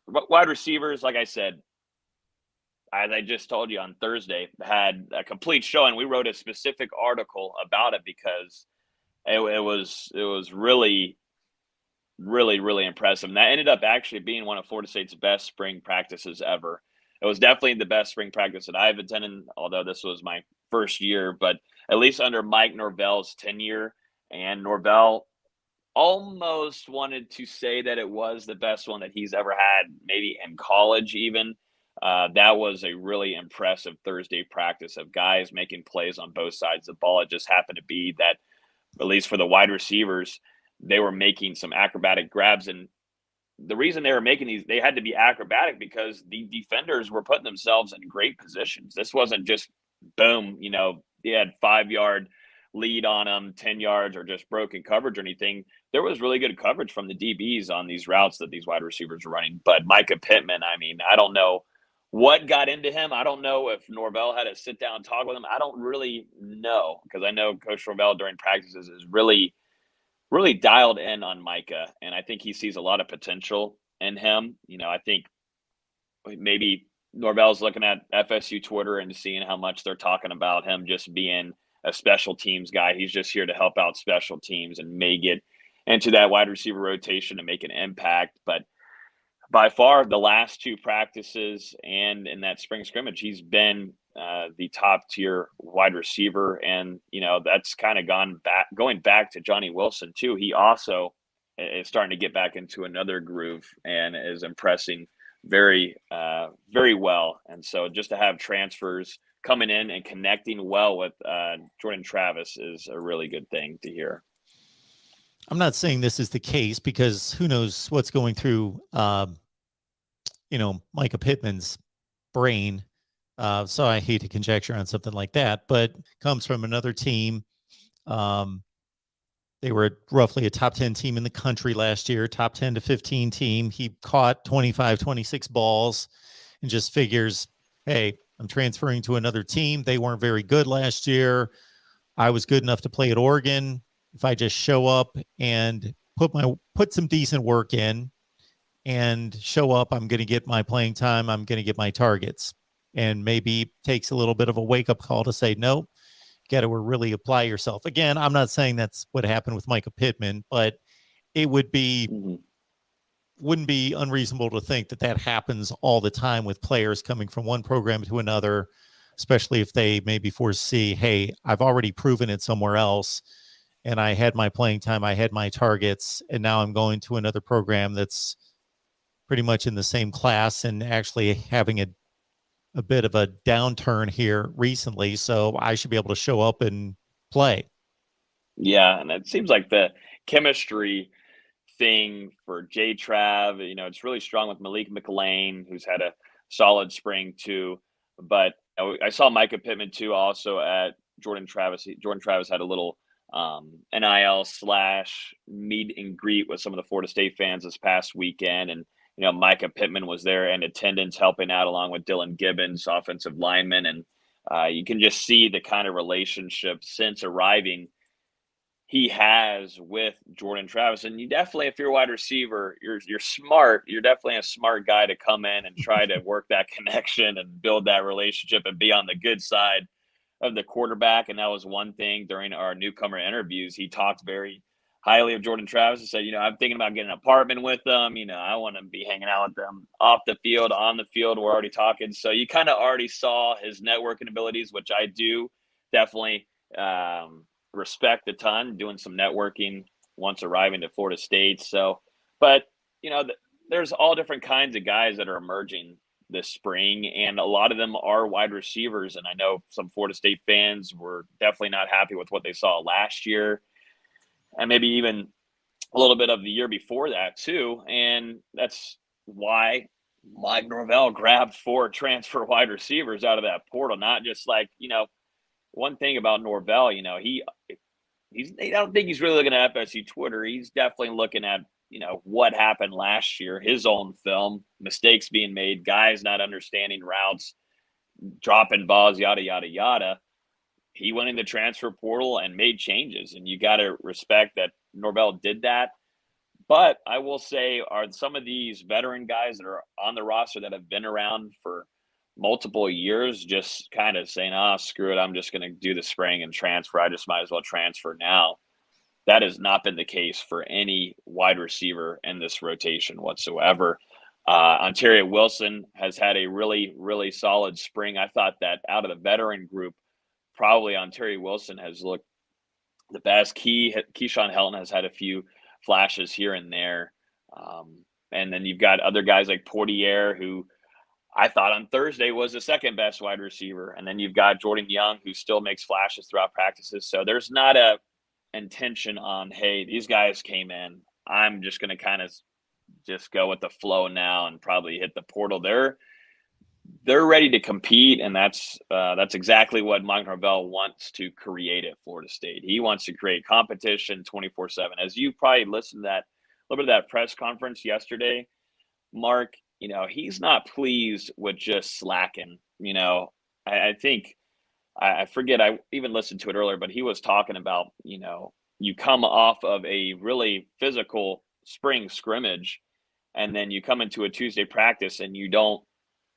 wide receivers, like I said, as I just told you on Thursday, had a complete show, and we wrote a specific article about it because it was really, really, really impressive. And that ended up actually being one of Florida State's best spring practices ever. It was definitely the best spring practice that I've attended, although this was my first year, but at least under Mike Norvell's tenure. And Norvell almost wanted to say that it was the best one that he's ever had, maybe in college even. That was a really impressive Thursday practice of guys making plays on both sides of the ball. It just happened to be that, at least for the wide receivers, they were making some acrobatic grabs. And the reason they were making these, they had to be acrobatic because the defenders were putting themselves in great positions. This wasn't just boom, they had 5-yard lead on them, 10 yards, or just broken coverage or anything. There was really good coverage from the DBs on these routes that these wide receivers were running. But Micah Pittman, I don't know what got into him. I don't know if Norvell had to sit down and talk with him. I don't really know, because I know Coach Norvell during practices is really, really dialed in on Micah, and I think he sees a lot of potential in him. I think maybe Norvell's looking at FSU Twitter and seeing how much they're talking about him just being a special teams guy. He's just here to help out special teams and may get into that wide receiver rotation to make an impact. But by far, the last two practices and in that spring scrimmage, he's been the top tier wide receiver. And, that's kind of going back to Johnny Wilson too. He also is starting to get back into another groove and is impressing very, very well. And so just to have transfers coming in and connecting well with Jordan Travis is a really good thing to hear. I'm not saying this is the case, because who knows what's going through, Micah Pittman's brain. So I hate to conjecture on something like that, but comes from another team. They were roughly a top 10 team in the country last year, top 10 to 15 team. He caught 25, 26 balls and just figures, hey, I'm transferring to another team. They weren't very good last year. I was good enough to play at Oregon. If I just show up and put some decent work in and show up, I'm going to get my playing time. I'm going to get my targets. And maybe takes a little bit of a wake-up call to say, nope, got to really apply yourself. Again, I'm not saying that's what happened with Micah Pittman, but it wouldn't be unreasonable to think that happens all the time with players coming from one program to another, especially if they maybe foresee, hey, I've already proven it somewhere else, and I had my playing time, I had my targets, and now I'm going to another program that's pretty much in the same class and actually having a bit of a downturn here recently, so I should be able to show up and play. Yeah, and it seems like the chemistry thing for J-Trav, it's really strong with Malik McLean, who's had a solid spring too. But I saw Micah Pittman too also at Jordan Travis. Jordan Travis had a little NIL / meet and greet with some of the Florida State fans this past weekend, and Micah Pittman was there in attendance helping out along with Dylan Gibbons, offensive lineman. And you can just see the kind of relationship since arriving he has with Jordan Travis. And you definitely, if you're a wide receiver, you're smart. You're definitely a smart guy to come in and try to work that connection and build that relationship and be on the good side of the quarterback. And that was one thing during our newcomer interviews. He talked very highly of Jordan Travis and said, I'm thinking about getting an apartment with them. I want to be hanging out with them off the field, on the field. We're already talking. So you kind of already saw his networking abilities, which I do definitely respect a ton, doing some networking once arriving to Florida State. So, but, there's all different kinds of guys that are emerging this spring, and a lot of them are wide receivers. And I know some Florida State fans were definitely not happy with what they saw last year, and maybe even a little bit of the year before that too. And that's why Mike Norvell grabbed 4 transfer wide receivers out of that portal. Not just like, one thing about Norvell, I don't think he's really looking at FSU Twitter. He's definitely looking at, what happened last year, his own film, mistakes being made, guys not understanding routes, dropping balls, yada, yada, yada. He went in the transfer portal and made changes, and you got to respect that Norvell did that. But I will say, are some of these veteran guys that are on the roster that have been around for multiple years just kind of saying, "Ah, screw it, I'm just going to do the spring and transfer. I just might as well transfer now." That has not been the case for any wide receiver in this rotation whatsoever. Ontario Wilson has had a really, really solid spring. I thought that out of the veteran group, probably Ontario Wilson has looked the best. Keyshawn Helton has had a few flashes here and there. And then you've got other guys like Portier, who I thought on Thursday was the second best wide receiver. And then you've got Jordan Young, who still makes flashes throughout practices. So there's not a intention on, hey, these guys came in, I'm just going to kind of just go with the flow now and probably hit the portal. They're ready to compete, and that's exactly what Mike Norvell wants to create at Florida State. He wants to create competition 24/7. As you probably listened to that a little bit of that press conference yesterday, Mark, he's not pleased with just slacking. I think I forget, I even listened to it earlier, but he was talking about, you come off of a really physical spring scrimmage, and then you come into a Tuesday practice and you don't,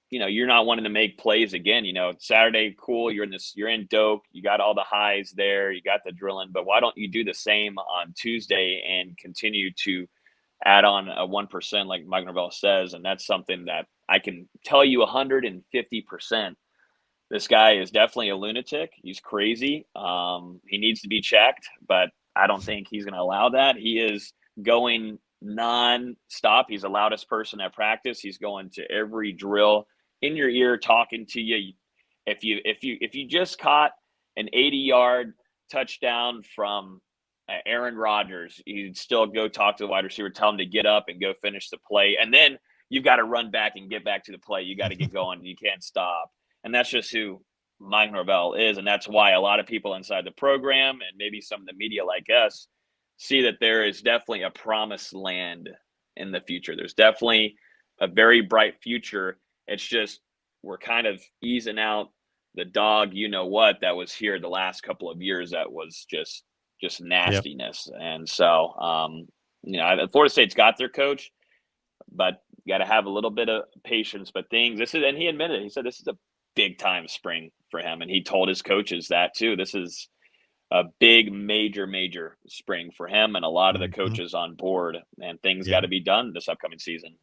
you're not wanting to make plays again. Saturday, cool, you're in Doak, you got all the highs there, you got the drilling, but why don't you do the same on Tuesday and continue to add on a 1%, like Mike Norvell says? And that's something that I can tell you 150%. This guy is definitely a lunatic. He's crazy. He needs to be checked, but I don't think he's going to allow that. He is going non-stop. He's the loudest person at practice. He's going to every drill, in your ear, talking to you. If you just caught an 80-yard touchdown from Aaron Rodgers, you'd still go talk to the wide receiver, tell him to get up and go finish the play, and then you've got to run back and get back to the play. You got to get going. You can't stop. And that's just who Mike Norvell is. And that's why a lot of people inside the program and maybe some of the media like us see that there is definitely a promised land in the future. There's definitely a very bright future. It's just we're kind of easing out the dog, that was here the last couple of years that was just Yep. nastiness. And so, Florida State's got their coach, but you got to have a little bit of patience. But and he admitted, he said this is a big time spring for him. And he told his coaches that too. This is a big, major spring for him and a lot of the Mhm. coaches on board, and things got Yeah. to be done this upcoming season.